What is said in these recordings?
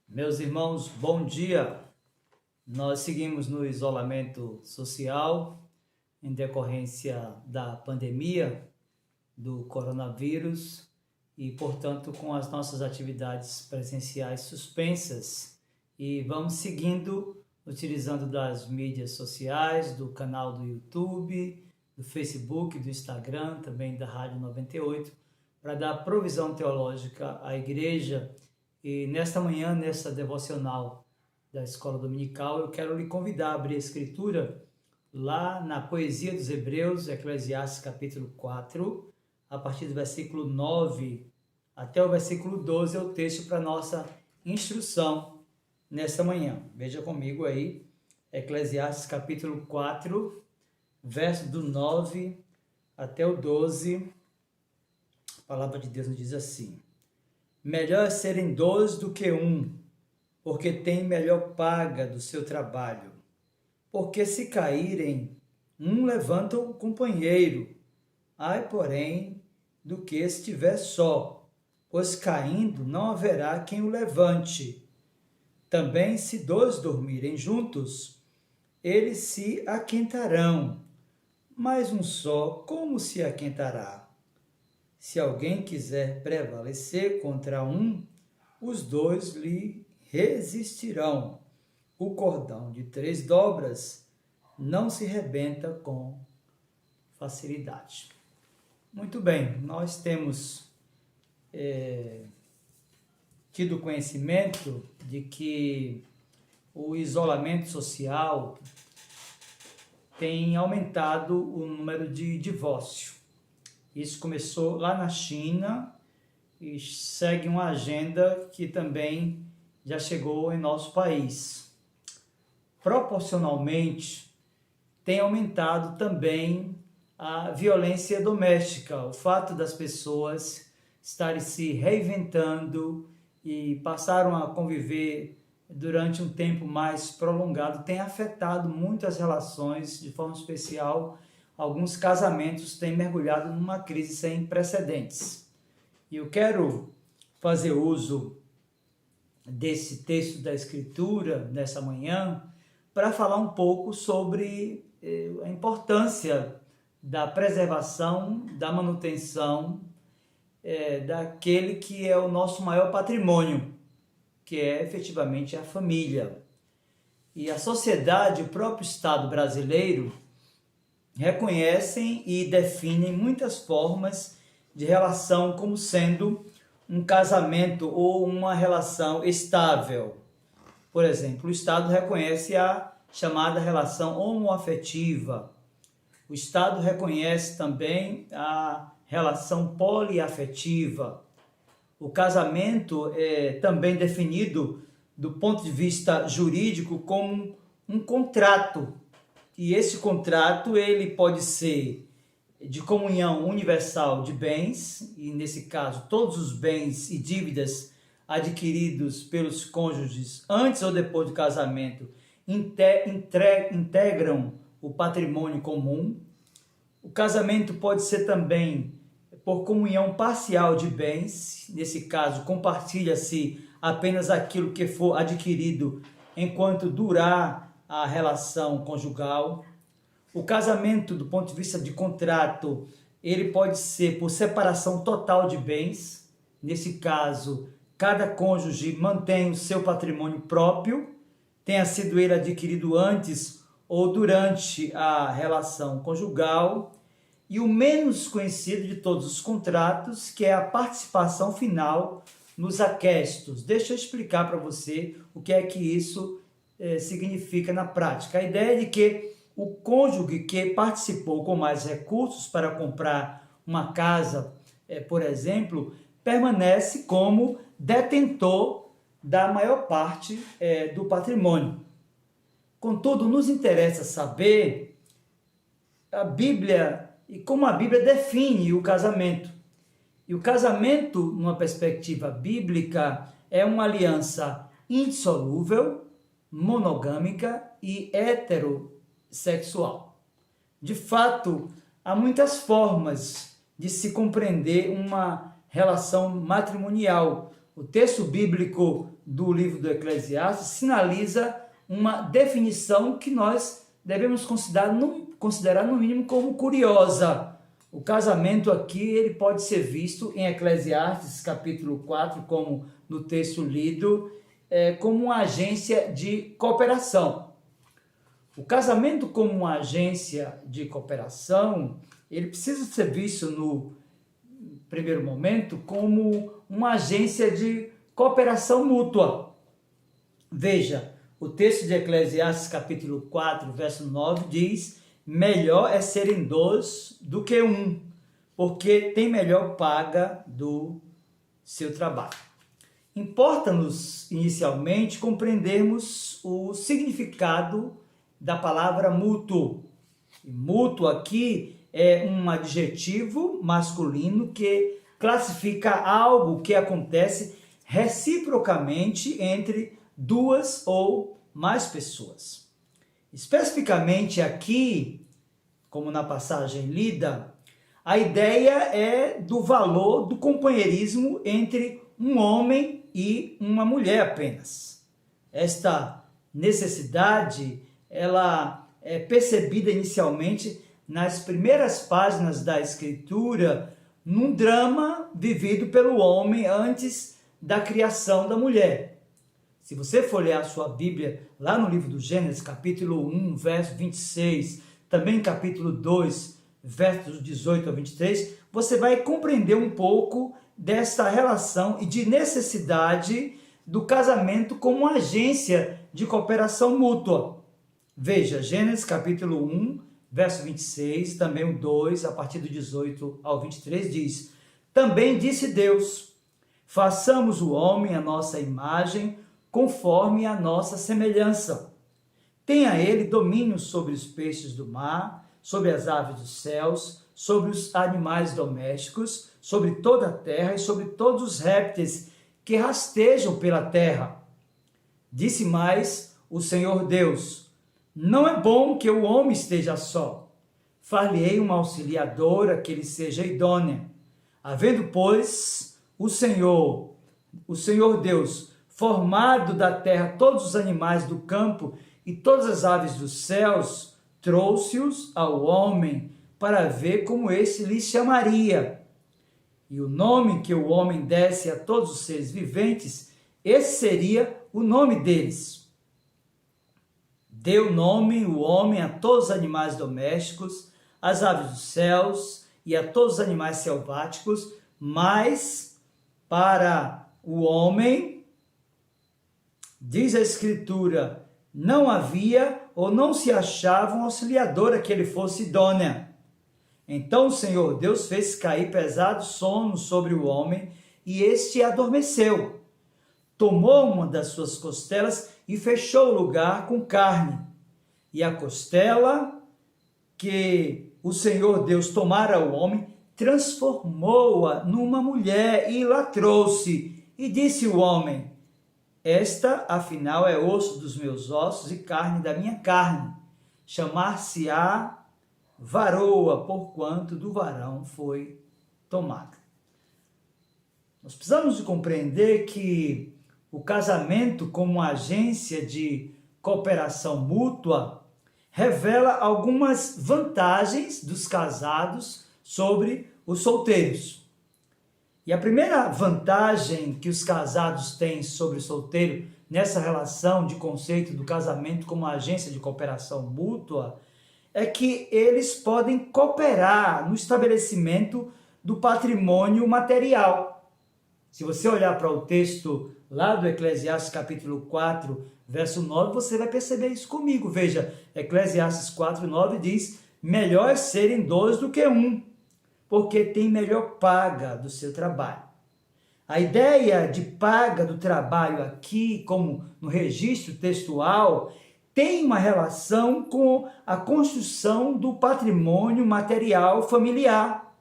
Meus irmãos, bom dia. Nós seguimos no isolamento social em decorrência da pandemia do coronavírus e, portanto, com as nossas atividades presenciais suspensas. E vamos seguindo utilizando das mídias sociais, do canal do YouTube, do Facebook, do Instagram, também da Rádio 98, para dar provisão teológica à igreja. E nesta manhã, nesta devocional da Escola Dominical, eu quero lhe convidar a abrir a Escritura lá na Poesia dos Hebreus, Eclesiastes capítulo 4, a partir do versículo 9 até o versículo 12, é o texto para nossa instrução nesta manhã. Veja comigo aí, Eclesiastes capítulo 4, verso do 9 até o 12, a palavra de Deus nos diz assim: melhor serem dois do que um, porque tem melhor paga do seu trabalho. Porque se caírem, um levanta o companheiro. Ai, porém, do que estiver só, pois caindo não haverá quem o levante. Também se dois dormirem juntos, eles se aquentarão, mas um só como se aquentará? Se alguém quiser prevalecer contra um, os dois lhe resistirão. O cordão de 3 dobras não se rebenta com facilidade. Muito bem, nós temos tido conhecimento de que o isolamento social tem aumentado o número de divórcios. Isso começou lá na China e segue uma agenda que também já chegou em nosso país. Proporcionalmente, tem aumentado também a violência doméstica, o fato das pessoas estarem se reinventando e passaram a conviver durante um tempo mais prolongado, tem afetado muito as relações, de forma especial. Alguns casamentos têm mergulhado numa crise sem precedentes. E eu quero fazer uso desse texto da Escritura nessa manhã para falar um pouco sobre a importância da preservação, da manutenção daquele que é o nosso maior patrimônio, que é efetivamente a família. E a sociedade, o próprio Estado brasileiro, reconhecem e definem muitas formas de relação como sendo um casamento ou uma relação estável. Por exemplo, o Estado reconhece a chamada relação homoafetiva. O Estado reconhece também a relação poliafetiva. O casamento é também definido do ponto de vista jurídico como um contrato. E esse contrato ele pode ser de comunhão universal de bens, e nesse caso todos os bens e dívidas adquiridos pelos cônjuges antes ou depois do casamento integram o patrimônio comum. O casamento pode ser também por comunhão parcial de bens, nesse caso compartilha-se apenas aquilo que for adquirido enquanto durar a relação conjugal. O casamento, do ponto de vista de contrato, ele pode ser por separação total de bens. Nesse caso, cada cônjuge mantém o seu patrimônio próprio, tenha sido ele adquirido antes ou durante a relação conjugal. E o menos conhecido de todos os contratos, que é a participação final nos aquestos. Deixa eu explicar para você o que é que isso significa na prática. A ideia é de que o cônjuge que participou com mais recursos para comprar uma casa, por exemplo, permanece como detentor da maior parte do patrimônio. Contudo, nos interessa saber a Bíblia e como a Bíblia define o casamento. E o casamento, numa perspectiva bíblica, é uma aliança indissolúvel, monogâmica e heterossexual. De fato, há muitas formas de se compreender uma relação matrimonial, o texto bíblico do livro do Eclesiastes sinaliza uma definição que nós devemos considerar no mínimo como curiosa. O casamento aqui ele pode ser visto em Eclesiastes capítulo 4, como no texto lido, como uma agência de cooperação. O casamento como uma agência de cooperação, ele precisa ser visto no primeiro momento como uma agência de cooperação mútua. Veja, o texto de Eclesiastes capítulo 4, verso 9 diz: melhor é serem dois do que um, porque tem melhor paga do seu trabalho. Importa-nos, inicialmente, compreendermos o significado da palavra mútuo. Mútuo aqui é um adjetivo masculino que classifica algo que acontece reciprocamente entre duas ou mais pessoas. Especificamente aqui, como na passagem lida, a ideia é do valor do companheirismo entre um homem e uma mulher apenas. Esta necessidade, ela é percebida inicialmente nas primeiras páginas da Escritura, num drama vivido pelo homem antes da criação da mulher. Se você for ler a sua Bíblia, lá no livro do Gênesis, capítulo 1, verso 26, também capítulo 2, versos 18 a 23, você vai compreender um pouco dessa relação e de necessidade do casamento como uma agência de cooperação mútua. Veja, Gênesis capítulo 1, verso 26, também o 2, a partir do 18 ao 23, diz: também disse Deus, façamos o homem à nossa imagem, conforme a nossa semelhança. Tenha ele domínio sobre os peixes do mar, sobre as aves dos céus, sobre os animais domésticos, sobre toda a terra e sobre todos os répteis que rastejam pela terra. Disse mais o Senhor Deus: não é bom que o homem esteja só. Far-lhe-ei uma auxiliadora que lhe seja idônea. Havendo, pois, o Senhor Deus, formado da terra todos os animais do campo e todas as aves dos céus, trouxe-os ao homem para ver como esse lhe chamaria. E o nome que o homem desse a todos os seres viventes, esse seria o nome deles. Deu nome o homem a todos os animais domésticos, às aves dos céus e a todos os animais selváticos, mas para o homem, diz a Escritura, não havia ou não se achava um auxiliador a que ele fosse idônea. Então o Senhor Deus fez cair pesado sono sobre o homem e este adormeceu. Tomou uma das suas costelas e fechou o lugar com carne. E a costela que o Senhor Deus tomara ao homem, transformou-a numa mulher e lá trouxe. E disse o homem: esta, afinal, é osso dos meus ossos e carne da minha carne. Chamar-se-á varoa, porquanto do varão foi tomada. Nós precisamos de compreender que o casamento como agência de cooperação mútua revela algumas vantagens dos casados sobre os solteiros. E a primeira vantagem que os casados têm sobre o solteiro nessa relação de conceito do casamento como agência de cooperação mútua é que eles podem cooperar no estabelecimento do patrimônio material. Se você olhar para o texto lá do Eclesiastes capítulo 4, verso 9, você vai perceber isso comigo. Veja, Eclesiastes 4, 9 diz: melhor é serem dois do que um, porque tem melhor paga do seu trabalho. A ideia de paga do trabalho aqui, como no registro textual, tem uma relação com a construção do patrimônio material familiar.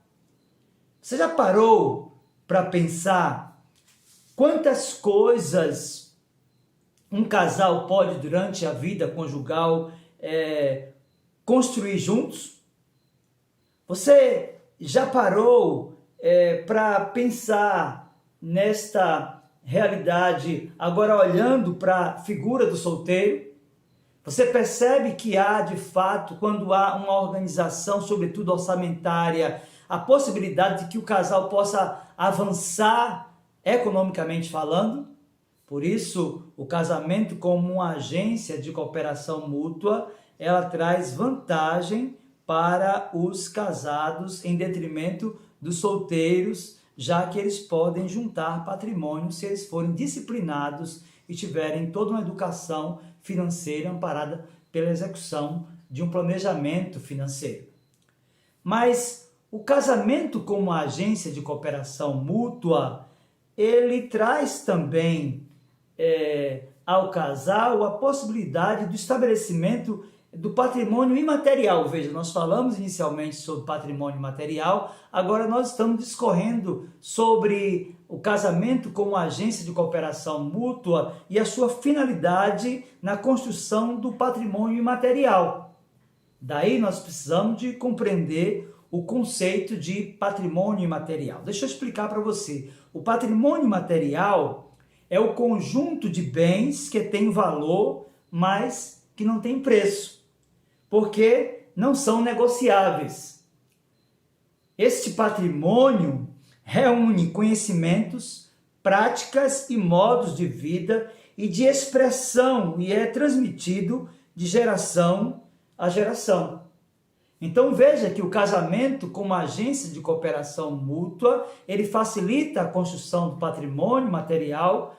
Você já parou para pensar quantas coisas um casal pode, durante a vida conjugal, construir juntos? Você já parou para pensar nesta realidade, agora olhando para a figura do solteiro, você percebe que há, de fato, quando há uma organização, sobretudo orçamentária, a possibilidade de que o casal possa avançar economicamente falando? Por isso, o casamento como uma agência de cooperação mútua, ela traz vantagem para os casados em detrimento dos solteiros, já que eles podem juntar patrimônio se eles forem disciplinados e tiverem toda uma educação financeira amparada pela execução de um planejamento financeiro. Mas o casamento como agência de cooperação mútua, ele traz também ao casal a possibilidade do estabelecimento do patrimônio imaterial. Veja, nós falamos inicialmente sobre patrimônio material, agora nós estamos discorrendo sobre o casamento como agência de cooperação mútua e a sua finalidade na construção do patrimônio imaterial. Daí nós precisamos de compreender o conceito de patrimônio imaterial. Deixa eu explicar para você. O patrimônio material é o conjunto de bens que tem valor, mas que não tem preço, porque não são negociáveis. Este patrimônio reúne conhecimentos, práticas e modos de vida e de expressão e é transmitido de geração a geração. Então veja que o casamento como agência de cooperação mútua, ele facilita a construção do patrimônio material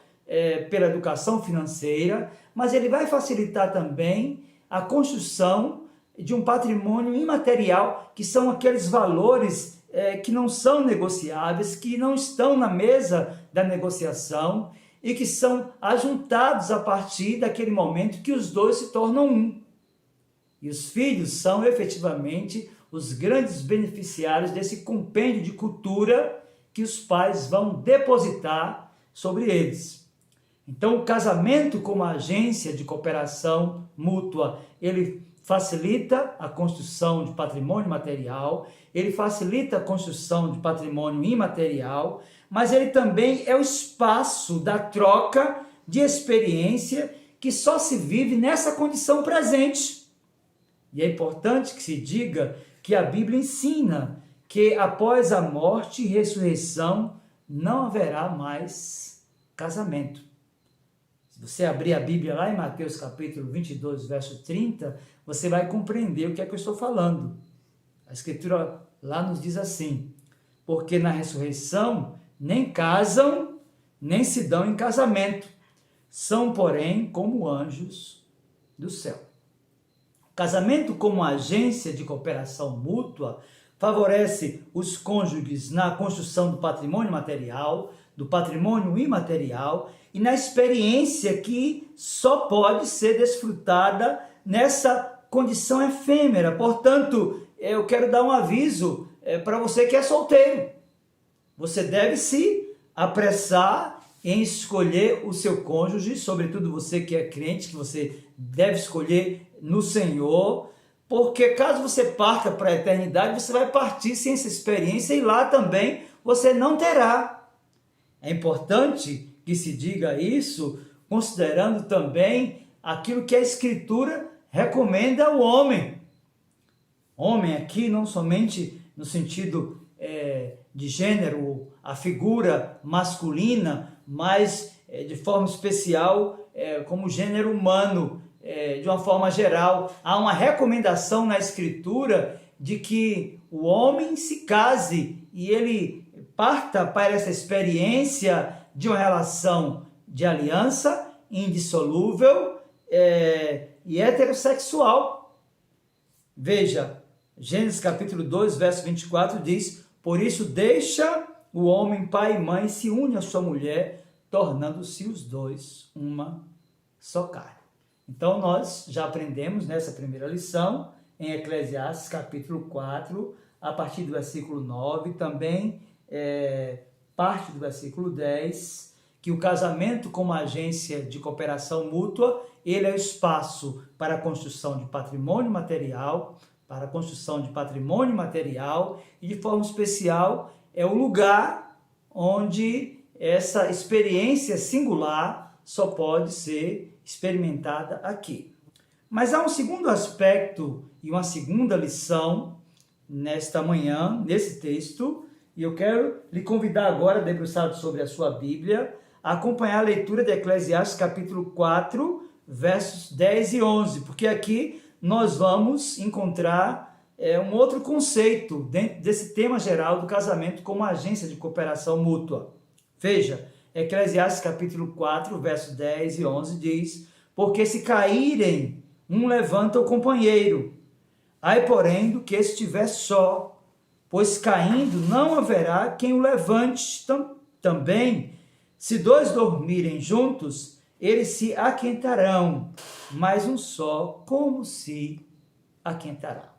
pela educação financeira, mas ele vai facilitar também a construção de um patrimônio imaterial, que são aqueles valores que não são negociáveis, que não estão na mesa da negociação e que são ajuntados a partir daquele momento que os dois se tornam um. E os filhos são efetivamente os grandes beneficiários desse compêndio de cultura que os pais vão depositar sobre eles. Então, o casamento como agência de cooperação mútua, ele facilita a construção de patrimônio material, ele facilita a construção de patrimônio imaterial, mas ele também é o espaço da troca de experiência que só se vive nessa condição presente. E é importante que se diga que a Bíblia ensina que após a morte e ressurreição não haverá mais casamento. Se você abrir a Bíblia lá em Mateus capítulo 22, verso 30, você vai compreender o que é que eu estou falando. A Escritura lá nos diz assim: porque na ressurreição nem casam, nem se dão em casamento, são, porém, como anjos do céu. O casamento como agência de cooperação mútua favorece os cônjuges na construção do patrimônio material, do patrimônio imaterial e na experiência que só pode ser desfrutada nessa condição efêmera. Portanto, eu quero dar um aviso para você que é solteiro. Você deve se apressar em escolher o seu cônjuge, sobretudo você que é crente, que você deve escolher no Senhor, porque caso você parta para a eternidade, você vai partir sem essa experiência e lá também você não terá. É importante que se diga isso, considerando também aquilo que a Escritura recomenda ao homem. Homem aqui não somente no sentido de gênero, a figura masculina, mas de forma especial como gênero humano, de uma forma geral. Há uma recomendação na Escritura de que o homem se case e ele parta para essa experiência de uma relação de aliança indissolúvel e heterossexual. Veja, Gênesis capítulo 2, verso 24 diz: por isso deixa o homem pai e mãe, se une à sua mulher, tornando-se os dois uma só carne. Então nós já aprendemos nessa primeira lição, em Eclesiastes capítulo 4, a partir do versículo 9, também parte do versículo 10, que o casamento como agência de cooperação mútua, ele é o espaço para a construção de patrimônio material, e de forma especial é o lugar onde essa experiência singular só pode ser experimentada aqui. Mas há um segundo aspecto e uma segunda lição nesta manhã, nesse texto, e eu quero lhe convidar agora, debruçado sobre a sua Bíblia, a acompanhar a leitura de Eclesiastes capítulo 4, versos 10 e 11, porque aqui nós vamos encontrar um outro conceito dentro desse tema geral do casamento como agência de cooperação mútua. Veja, Eclesiastes capítulo 4, versos 10 e 11 diz: porque se caírem, um levanta o companheiro, ai porém do que estiver só, pois caindo não haverá quem o levante. Também, se dois dormirem juntos, eles se aquentarão, mas um só como se aquentará.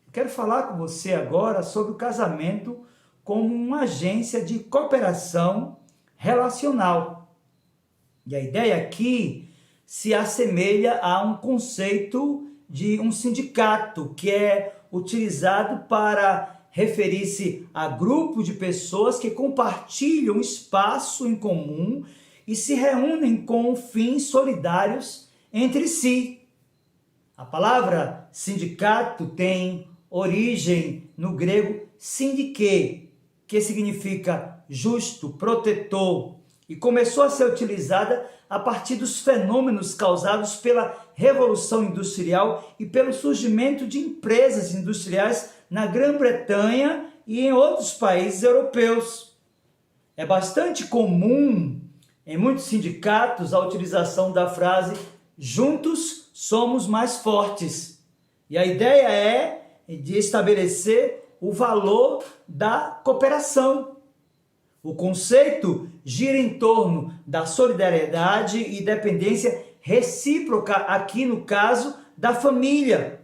Eu quero falar com você agora sobre o casamento como uma agência de cooperação relacional. E a ideia aqui se assemelha a um conceito de um sindicato, que é utilizado para referir-se a grupo de pessoas que compartilham espaço em comum e se reúnem com fins solidários entre si. A palavra sindicato tem origem no grego syndiké, que significa justo, protetor, e começou a ser utilizada a partir dos fenômenos causados pela Revolução Industrial e pelo surgimento de empresas industriais na Grã-Bretanha e em outros países europeus. É bastante comum em muitos sindicatos a utilização da frase "juntos somos mais fortes". E a ideia é de estabelecer o valor da cooperação. O conceito gira em torno da solidariedade e dependência recíproca, aqui no caso da família.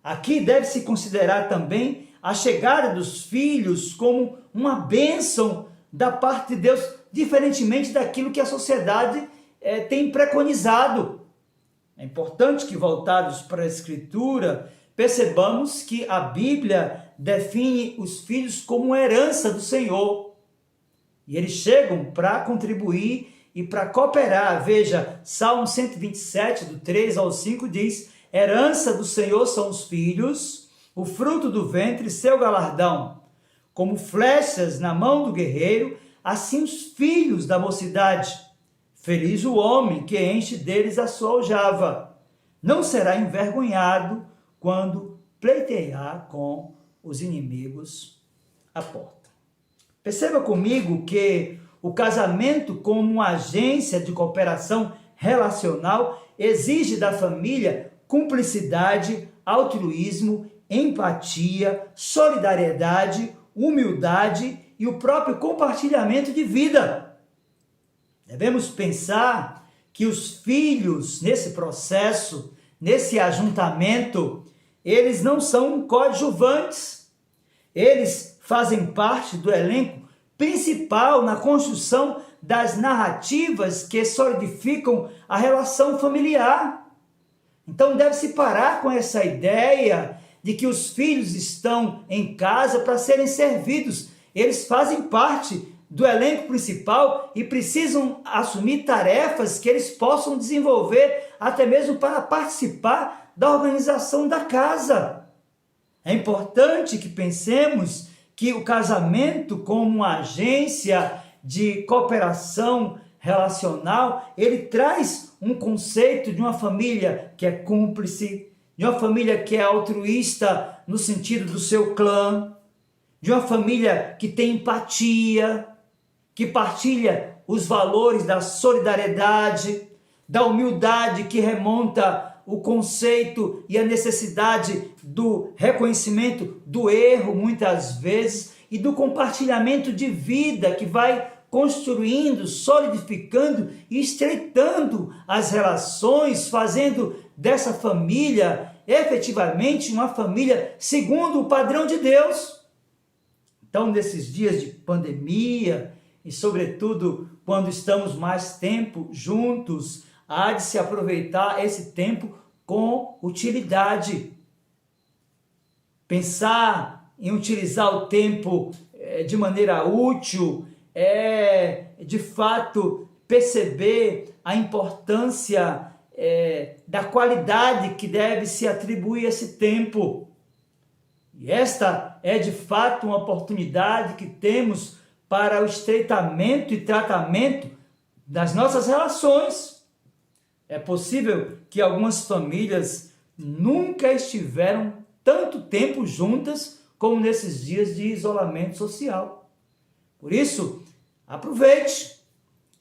Aqui deve-se considerar também a chegada dos filhos como uma bênção da parte de Deus, diferentemente daquilo que a sociedade tem preconizado. É importante que, voltados para a Escritura, percebamos que a Bíblia define os filhos como uma herança do Senhor. E eles chegam para contribuir e para cooperar. Veja, Salmo 127, do 3 ao 5 diz: herança do Senhor são os filhos, o fruto do ventre, seu galardão. Como flechas na mão do guerreiro, assim os filhos da mocidade. Feliz o homem que enche deles a sua aljava. Não será envergonhado quando pleitear com os inimigos à porta. Perceba comigo que o casamento como uma agência de cooperação relacional exige da família cumplicidade, altruísmo, empatia, solidariedade, humildade e o próprio compartilhamento de vida. Devemos pensar que os filhos, nesse processo, nesse ajuntamento, eles não são coadjuvantes. Eles fazem parte do elenco principal na construção das narrativas que solidificam a relação familiar. Então deve-se parar com essa ideia de que os filhos estão em casa para serem servidos. Eles fazem parte do elenco principal e precisam assumir tarefas que eles possam desenvolver até mesmo para participar da organização da casa. É importante que pensemos que o casamento como uma agência de cooperação relacional, ele traz um conceito de uma família que é cúmplice, de uma família que é altruísta no sentido do seu clã, de uma família que tem empatia, que partilha os valores da solidariedade, da humildade que remonta o conceito e a necessidade do reconhecimento do erro, muitas vezes, e do compartilhamento de vida que vai construindo, solidificando e estreitando as relações, fazendo dessa família efetivamente uma família segundo o padrão de Deus. Então, nesses dias de pandemia e, sobretudo, quando estamos mais tempo juntos, há de se aproveitar esse tempo com utilidade. Pensar em utilizar o tempo de maneira útil é de fato perceber a importância da qualidade que deve se atribuir a esse tempo. E esta é de fato uma oportunidade que temos para o estreitamento e tratamento das nossas relações. É possível que algumas famílias nunca estiveram tanto tempo juntas como nesses dias de isolamento social. Por isso, aproveite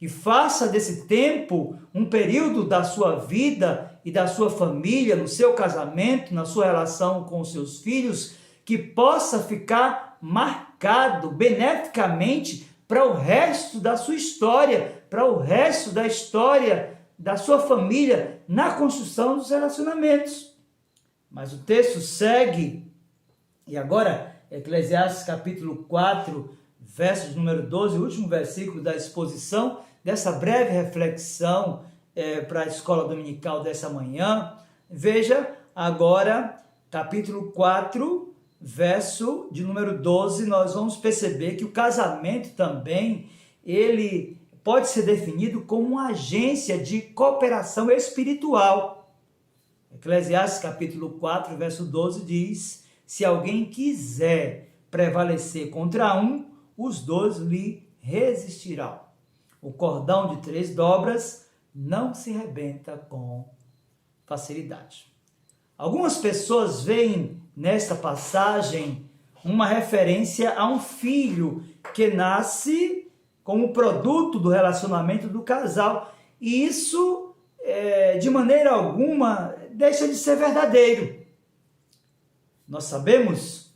e faça desse tempo um período da sua vida e da sua família, no seu casamento, na sua relação com os seus filhos, que possa ficar marcado beneficamente para o resto da sua história, para o resto da história da sua família na construção dos relacionamentos. Mas o texto segue, e agora, Eclesiastes capítulo 4, verso número 12, o último versículo da exposição, dessa breve reflexão para a escola dominical dessa manhã. Veja agora, capítulo 4, verso de número 12, nós vamos perceber que o casamento também, ele pode ser definido como uma agência de cooperação espiritual. Eclesiastes capítulo 4, verso 12 diz: se alguém quiser prevalecer contra um, os dois lhe resistirão. O cordão de 3 dobras não se rebenta com facilidade. Algumas pessoas veem nesta passagem uma referência a um filho que nasce como produto do relacionamento do casal. E isso, de maneira alguma, deixa de ser verdadeiro. Nós sabemos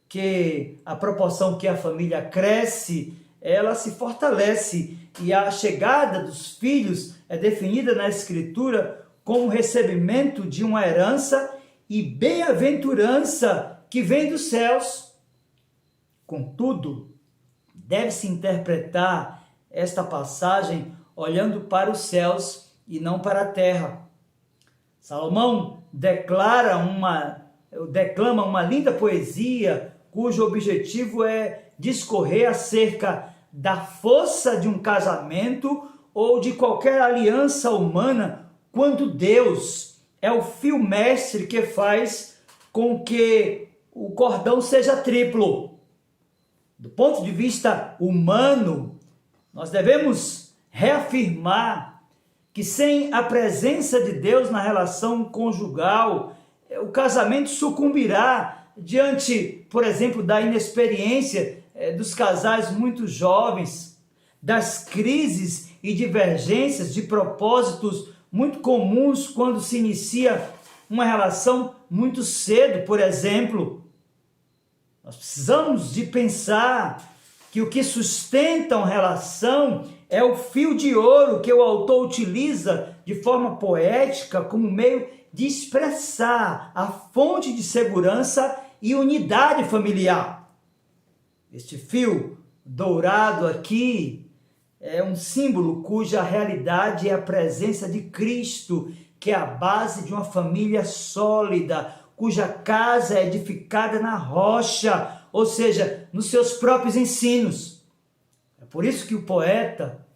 que a proporção que a família cresce, ela se fortalece, e a chegada dos filhos é definida na Escritura como recebimento de uma herança e bem-aventurança que vem dos céus. Contudo, deve-se interpretar esta passagem olhando para os céus e não para a terra. Salomão declama uma linda poesia cujo objetivo é discorrer acerca da força de um casamento ou de qualquer aliança humana, quando Deus é o fio mestre que faz com que o cordão seja triplo. Do ponto de vista humano, nós devemos reafirmar que sem a presença de Deus na relação conjugal, o casamento sucumbirá diante, por exemplo, da inexperiência dos casais muito jovens, das crises e divergências de propósitos muito comuns quando se inicia uma relação muito cedo, por exemplo. Nós precisamos de pensar que o que sustenta uma relação é o fio de ouro que o autor utiliza de forma poética como meio de expressar a fonte de segurança e unidade familiar. Este fio dourado aqui é um símbolo cuja realidade é a presença de Cristo, que é a base de uma família sólida, cuja casa é edificada na rocha, ou seja, nos seus próprios ensinos. É por isso que o poeta,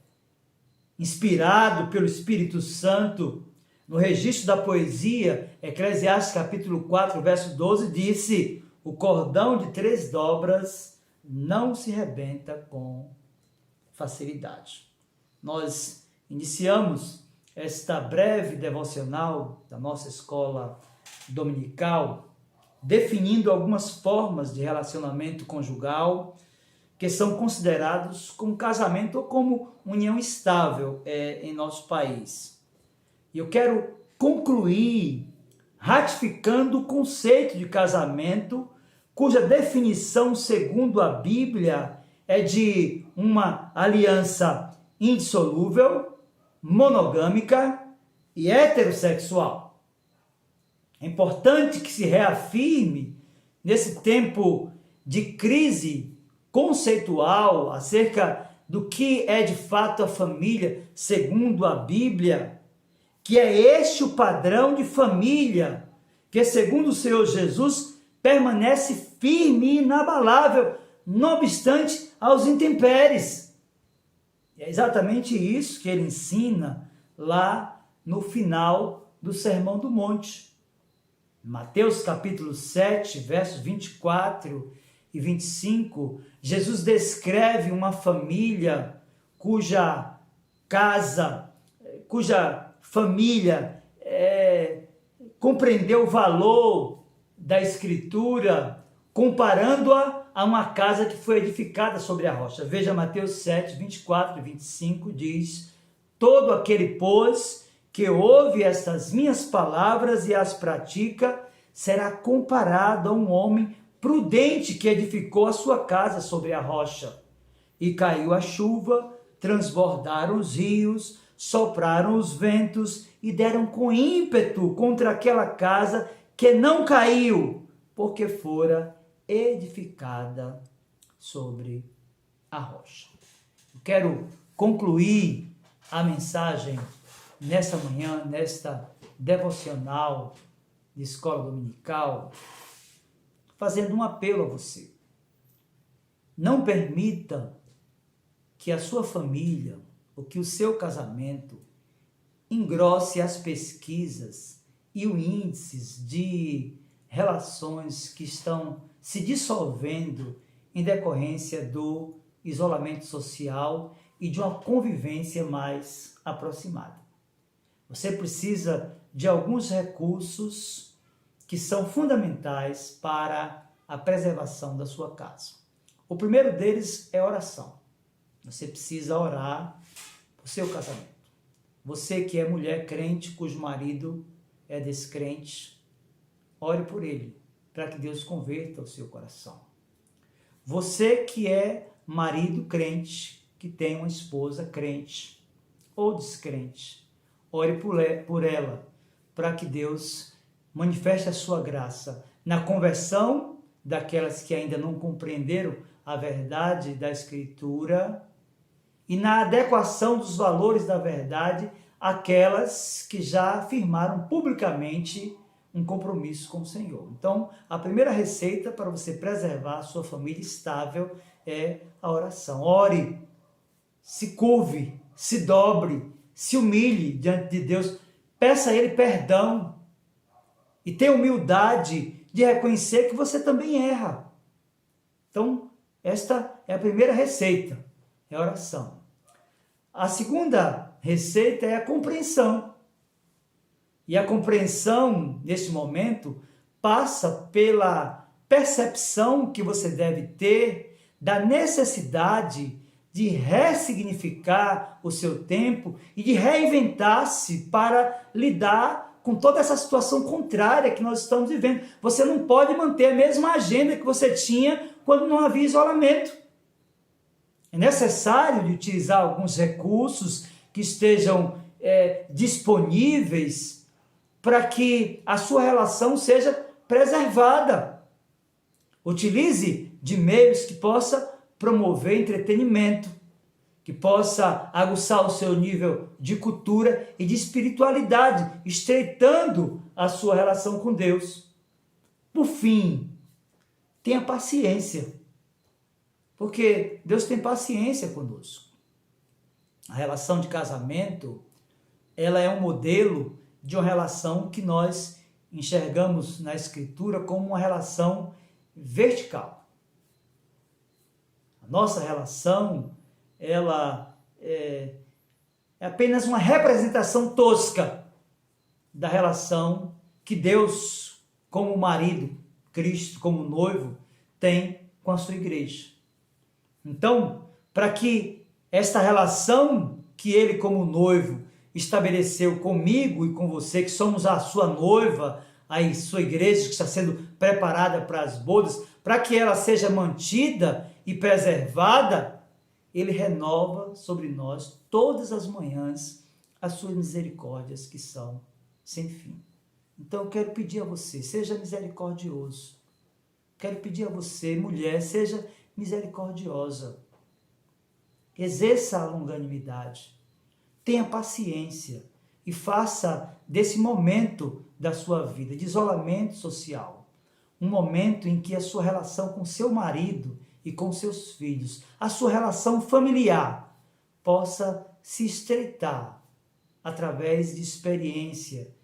inspirado pelo Espírito Santo, no registro da poesia, Eclesiastes capítulo 4, verso 12, disse: o cordão de 3 dobras não se rebenta com facilidade. Nós iniciamos esta breve devocional da nossa escola dominical definindo algumas formas de relacionamento conjugal que são considerados como casamento ou como união estável em nosso país. E eu quero concluir ratificando o conceito de casamento, cuja definição, segundo a Bíblia, é de uma aliança indissolúvel, monogâmica e heterossexual. É importante que se reafirme, nesse tempo de crise conceitual acerca do que é de fato a família, segundo a Bíblia, que é este o padrão de família que, segundo o Senhor Jesus, permanece firme e inabalável, não obstante aos intempéries. É exatamente isso que ele ensina lá no final do Sermão do Monte. Mateus capítulo 7, versos 24 e 25, Jesus descreve uma família cuja família compreendeu o valor da Escritura, comparando-a a uma casa que foi edificada sobre a rocha. Veja Mateus 7, 24 e 25, diz: todo aquele, pois, que ouve estas minhas palavras e as pratica, será comparado a um homem prudente que edificou a sua casa sobre a rocha. E caiu a chuva, transbordaram os rios, sopraram os ventos e deram com ímpeto contra aquela casa, que não caiu, porque fora edificada sobre a rocha. Eu quero concluir a mensagem nessa manhã, nesta devocional de escola dominical, fazendo um apelo a você. Não permita que a sua família ou que o seu casamento engrosse as pesquisas e os índices de relações que estão se dissolvendo em decorrência do isolamento social e de uma convivência mais aproximada. Você precisa de alguns recursos que são fundamentais para a preservação da sua casa. O primeiro deles é oração. Você precisa orar por seu casamento. Você que é mulher crente, cujo marido é descrente, ore por ele, para que Deus converta o seu coração. Você que é marido crente, que tem uma esposa crente ou descrente, ore por ela, para que Deus manifeste a sua graça na conversão daquelas que ainda não compreenderam a verdade da Escritura e na adequação dos valores da verdade àquelas que já afirmaram publicamente um compromisso com o Senhor. Então, a primeira receita para você preservar a sua família estável é a oração. Ore, se curve, se dobre, se humilhe diante de Deus, peça a Ele perdão e tenha humildade de reconhecer que você também erra. Então, esta é a primeira receita, é a oração. A segunda receita é a compreensão. E a compreensão, neste momento, passa pela percepção que você deve ter da necessidade de ressignificar o seu tempo e de reinventar-se para lidar com toda essa situação contrária que nós estamos vivendo. Você não pode manter a mesma agenda que você tinha quando não havia isolamento. É necessário de utilizar alguns recursos que estejam disponíveis para que a sua relação seja preservada. Utilize de meios que possa promover entretenimento, que possa aguçar o seu nível de cultura e de espiritualidade, estreitando a sua relação com Deus. Por fim, tenha paciência, porque Deus tem paciência conosco. A relação de casamento, ela é um modelo de uma relação que nós enxergamos na Escritura como uma relação vertical. A nossa relação, ela é apenas uma representação tosca da relação que Deus, como marido, Cristo como noivo, tem com a sua igreja. Então, para que esta relação que Ele como noivo estabeleceu comigo e com você, que somos a sua noiva, a sua igreja que está sendo preparada para as bodas, para que ela seja mantida e preservada, Ele renova sobre nós todas as manhãs as suas misericórdias que são sem fim. Então eu quero pedir a você, seja misericordioso. Quero pedir a você, mulher, seja misericordiosa. Exerça a longanimidade. Tenha paciência e faça desse momento da sua vida de isolamento social um momento em que a sua relação com seu marido e com seus filhos, a sua relação familiar possa se estreitar através de experiência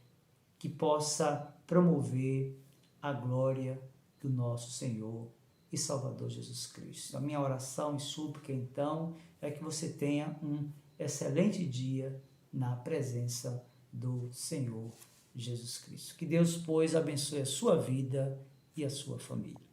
que possa promover a glória do nosso Senhor e Salvador Jesus Cristo. A minha oração e súplica, então, é que você tenha um excelente dia na presença do Senhor Jesus Cristo. Que Deus, pois, abençoe a sua vida e a sua família.